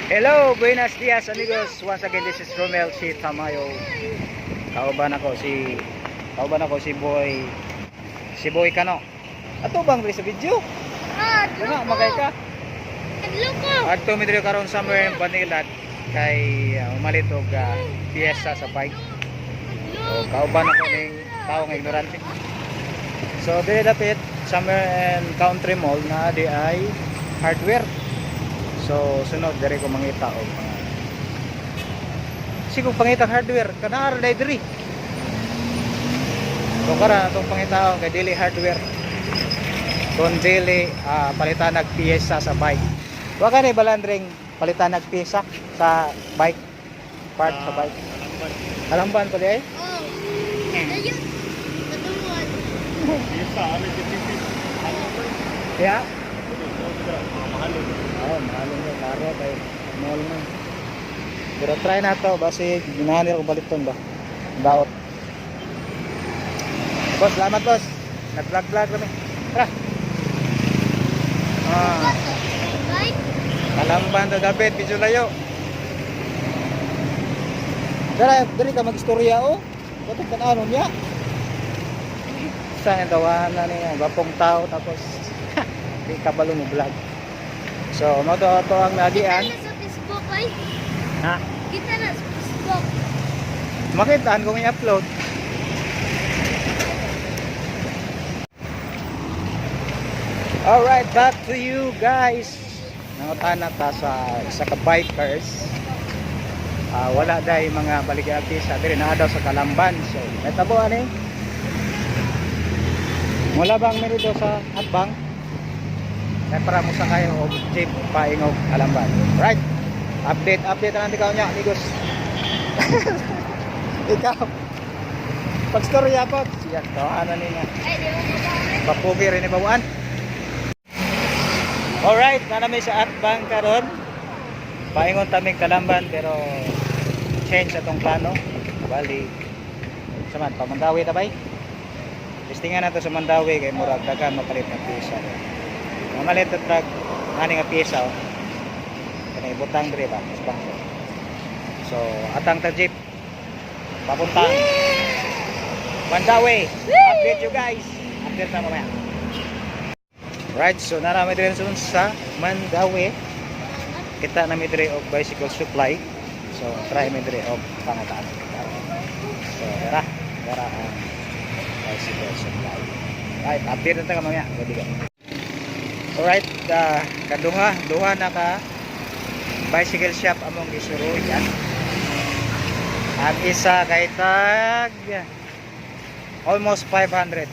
Hello, buenos dias amigos. Once again, this is Romel C. Tamayo. Kauban ako si Boy Kano. Ato bang sa video? Ano magay ka? Adto mi diri karon somewhere in Manila kay umalit og piyesa sa bike. So kauban ako ning tawo nga ignorante. So diri dapit somewhere in Country Mall na di ay hardware. So sunod diri ko mangita og sigong pangitang hardware kana ara diri. So kara atong pangitaon kay dili hardware. Kon dili palitan nag piyesa sa bike. Wa ka ni balandring palitan nag piyesa sa bike part sa bike. Alamban pa di ay? Oh. Ayun. Patungod. Piyesa ari tipis. Ya. Mahal. Oh, mahal nga karo kay mall man. Pero try na to basi ginahanir ko baliton ba. Daot. Boss, salamat boss. Nag-vlog kami. Tara. Bike. Kalamban to David, medyo layo. Dari ka mag-istorya o. Katong kanano niya. Saan tawanan niya, gapong tao tapos di kabalo mo vlog. So, mo to ang nagian. Kita na sa Facebook ay. Ha? Kita na sa Facebook. Makitaan kung i-upload. Alright, back to you guys. Nangutana ta sa isa ka bikers. Wala dahi mga baligati sa diri na daw sa Kalamban. So, metabo ani. Wala bang merito sa Atbang? Kaya para mo sa kayo og jeep paingog Kalamban. Right. Update na ikaw niya, amigos. Ikaw. Pagstorya po. Siya to, ano niya. Ay, di mo mabawin. Papugi rin ni Bawaan. Alright, nanami sa Atbang karon. Paingon tamig Kalamban pero change atong plano. Bali. Saman pa Mandawi ta bay. Listingan nato sa Mandawi kay murag dagan mapalit ng piyesa. Mamalit na truck ani nga piyesa oh. Kanay butang dire ba sponsor. So atang ta jeep papuntang Mandawi. Update you guys. Update na mamaya. Right, so narami din sa Mandawi. Kita na midre og bicycle supply. So try midre og pangataan. So tara ang bicycle supply. Right, update na ta mamaya. Ready ka. Alright, duha na ka bicycle shop among gisuroy yan. Ang isa kay tag almost 500.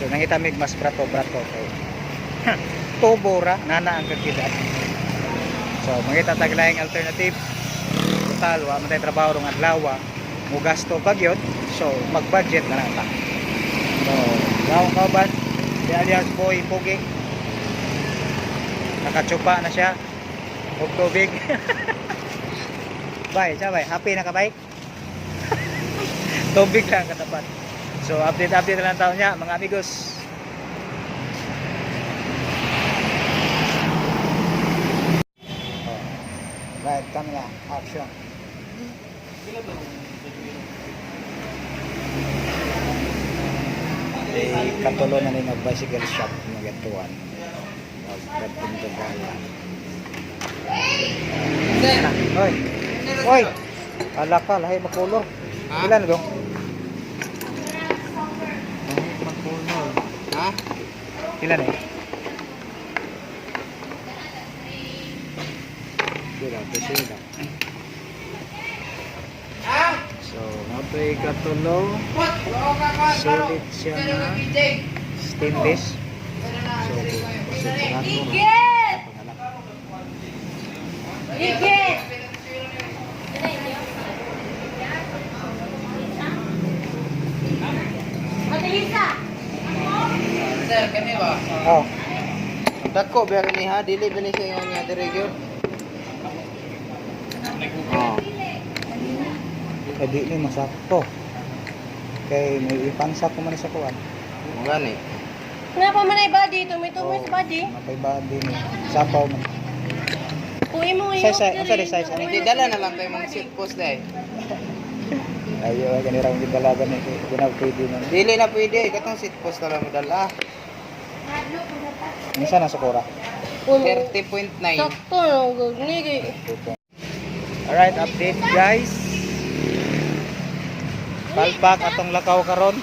So nangita mig mas brato kay tubo ra nana ang kagkita. So mangita tag laing alternative. Total wa man tay trabaho rong adlaw, mo gasto pagyod. So mag-budget na lang ta. So daong kauban di alias Boy Pugi. Nakatsupa na siya. Og tubig. Bye, sabay. Happy na ka bike? Tubig lang katapat. So update na lang taon niya mga amigos. Right, camera, action. Katulo na rin ng bicycle shop ng gatuan. Magkating gagala. Hoy! Hoy! Ala ka, lahi makulor. Ilan dong? Makulor. Ha? Ilan eh? Sila. So, mapay katulo. Sulit siya na stainless. So, sigurado Higit! Higit! Matilisa! Sir, kami ba? Oh. Dako biar ni ha, dili bini sa inyo nga dire gyud. Oh. Kaya di ni masakto. Kay may ipansa ko man sa kuwan. Mo gani. Nga pa man ay body, tumitoy sa body. Mapay ba din sapaw man. imo Size ano? Hindi dala na lang tayo mga seat post dai. Ayo ganira ang gidalagan ni ginaw pwede man. Dili na pwede katong seat post na lang mo dala. Minsan nasa kura. 30.9. Sakto lang gagni. Alright, update guys. Palpak atong lakaw karon.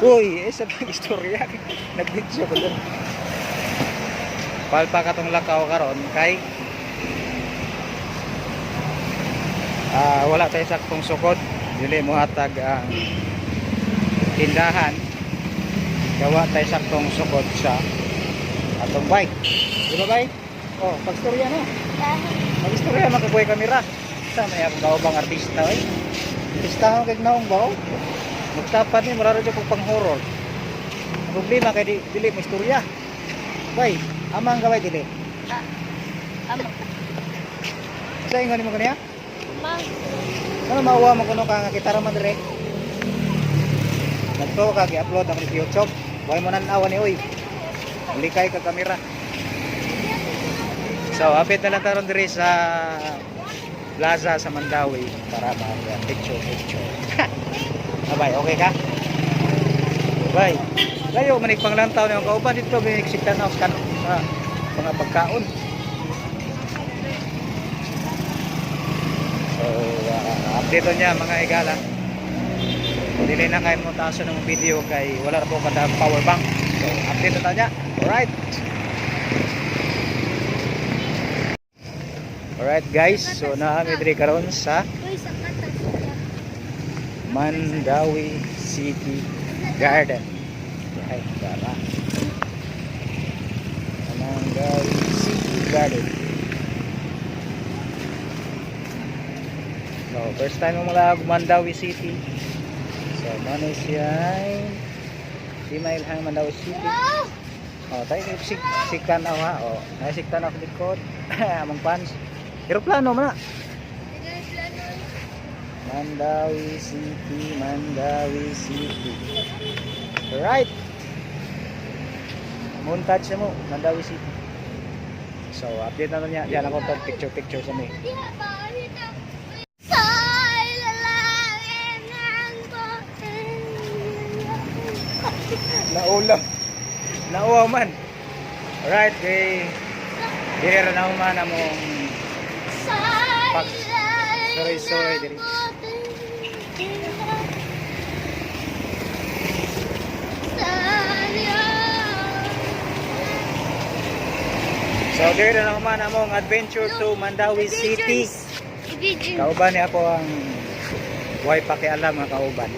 Uy, isa pang istorya. Nag-video ko dun. Palpak atong lakaw karon kay wala tayo saktong sukod. Dili mo hatag ang tindahan. Gawa tayo saktong sukod sa atong bike. Di ba bay? Oh, pagstorya no. Magistorya makabuhay kamera. Sa may akong kaubang artista oy. Artista kag naong bao. Magtapan ni muraro jud pang horror. Ang problema kay dili mo istorya. Bay, amang gaway dili. Sa ingon mo kaniya? Ano mauwa mo kuno ka nga kita ra man dire. Nagto ka gi-upload ako sa YouTube. Buhay mo nan awan ni oy. Likay ka kamera. So, apit na lang taron dire sa plaza sa Mandawi para mag-picture. Abay, okay ka? Bye. Layo manig panglantaw na yung kauban dito biniksiktan na sa mga pagkaon. So, update niya mga igala. Dili na kayo mo taso ng video kay wala na po kada power bank. So, update na niya. Alright. Alright guys, so naami diri karon sa Mandawi City Garden. Ay, tara. Mandawi City Garden. So, first time mo mula Mandawi City. So, mano siya di mailhan Mandawi City. Oh, tayo sikan ako ha. Oh, naisiktan ako likod. Among fans. Aeroplano man na. Mandawi City, Mandawi City. Right. Montage mo, Mandawi City. So, update na niya. Diyan ako tag picture sa me. Nauwaw man. Alright, kay dire na man among sorry diri. So dire na naman among adventure to Mandawi City. Kauban ni ako ang way pakialam nga kauban.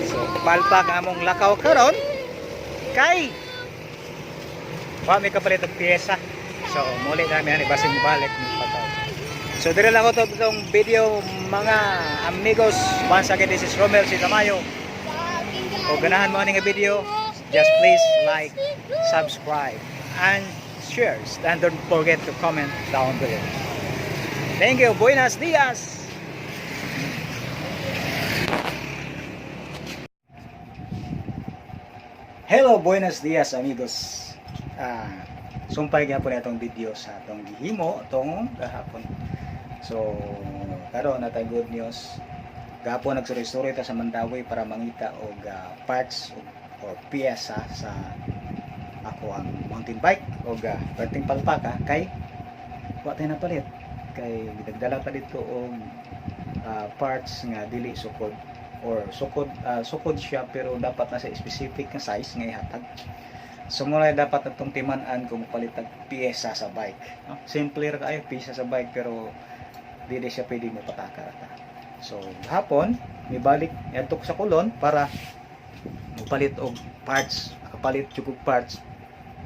So palpak among lakaw karon kay wa may kapalit og piyesa. So muli namin ani basig balik ni pataw. So dire lang ko tong video mga amigos. Once again, this is Romel C. Tamayo. Kung ganahan mo nga video, just please like, subscribe, and share. And don't forget to comment down below. Thank you. Buenos dias. Hello, buenos dias amigos. Sumpay gyapon itong video sa atong gihimo tong gahapon. So, karon natay good news. Gahapon nagsuroy-suroy ta sa Mandawi para mangita og parts or piyesa sa ako ang mountain bike og perting palpaka kay wa tay napalit kay gidagdala ta dito og parts nga dili sukod or sukod siya pero dapat na sa specific nga size nga ihatag. So muna dapat natong timan-an kung palitag piyesa sa bike. No? Simple ra kayo piyesa sa bike pero dili siya pwedeng mapataka ta. So hapon mibalik adtok sa kulon para magpalit og parts, nakapalit jud og parts.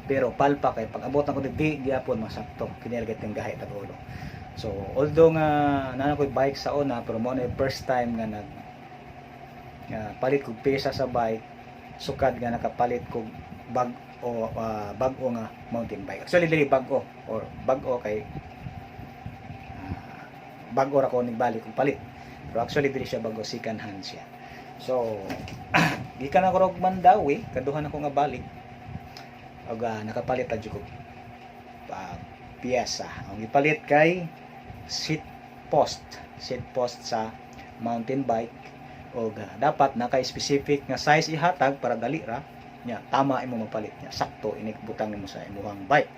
Pero palpa kay pag abot na ko di gyapon masakto kini ra gatong gahi ta ulo. So although nga nana ko bike sa una pero mo na first time nga palit kog piyesa sa bike sukad nga nakapalit kog bag-o nga mountain bike. Actually dili bag-o or bag-o kay bag-o ra ko nigbalik kog palit. Pero actually dili siya bag-o, second hand siya. So gikan ako og Mandawi, kaduhan ako nga balik. Og nakapalit ta jud ko piyesa. Ang ipalit kay seat post sa mountain bike, o dapat naka-specific nga size ihatag para dali ra nya tama imo mapalit nya, sakto inig butang nimo sa imong bike.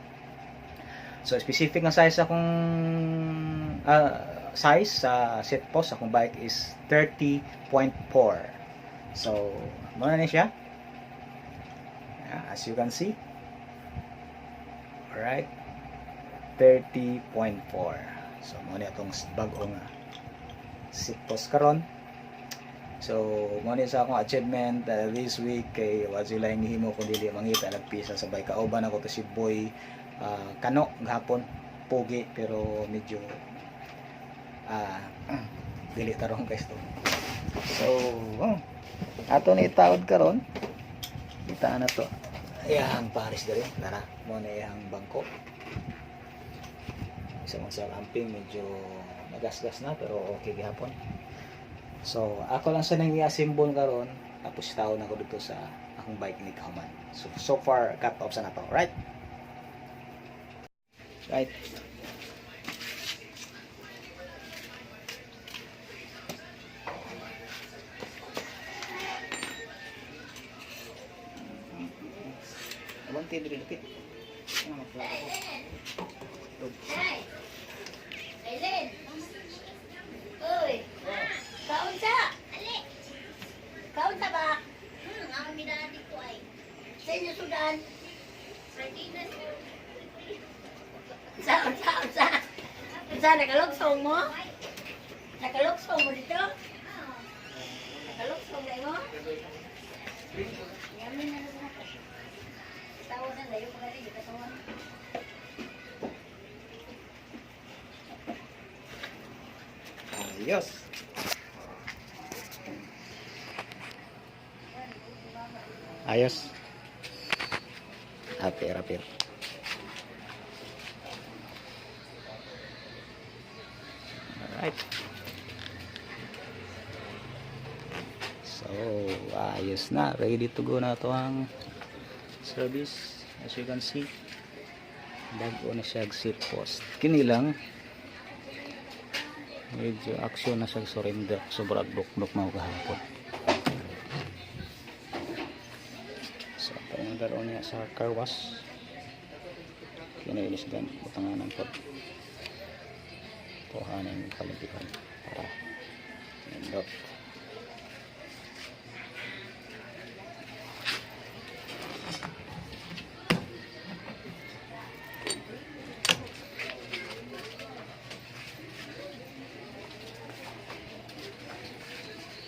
So specific nga size akong size sa seat post akong bike is 30.4. So mo na ni siya. As you can see, alright, 30.4. So mo ni atong bag-o nga seat post karon. So mo ni sa akong achievement this week kay wa sila himo kun dili mangita nagpisa sa bike. Kauban ako to si Boy Kano gahapon, pogi pero medyo dili tarong guys to. So ato ni itaod karon, kita na to iyang Paris diri, tara mo na iyang bangko. Isa mo sa camping medyo nagasgas na pero okay gihapon. So ako lang sa nang i-assemble karon, tapos taon ako dito sa akong bike ni Kauman. So far cut off sa nato, right? Right. Abang tidur dikit. Aileen! Uy! Kaunsa! Ali! Kaunsa ba? Ang minati ko ay. Sa inyo sudan? Sardinas. Unsa? Nakalugsong mo? Nakalugsong mo dito? Nakalugsong na mo? Yamin na naman ako. Tawag na layo pa rin. Katawan. Ayos. Ayos. Rapir. Alright. So, ayos na. Ready to go na to ang service. As you can see, bago na siya seat post. Kini lang medyo aksyon na sa surrender, sobrang bukbuk mo kahapon. So pangalan niya sa car wash, kinailisgan butanganan po tuhanan yung kalimpihan para nindot.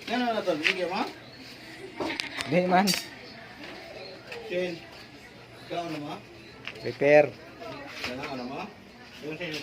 Ano na to? Bigyan mo? Di man, Chen. Ikaw ano mo? prepare. Ano mo? Yung sa inyo.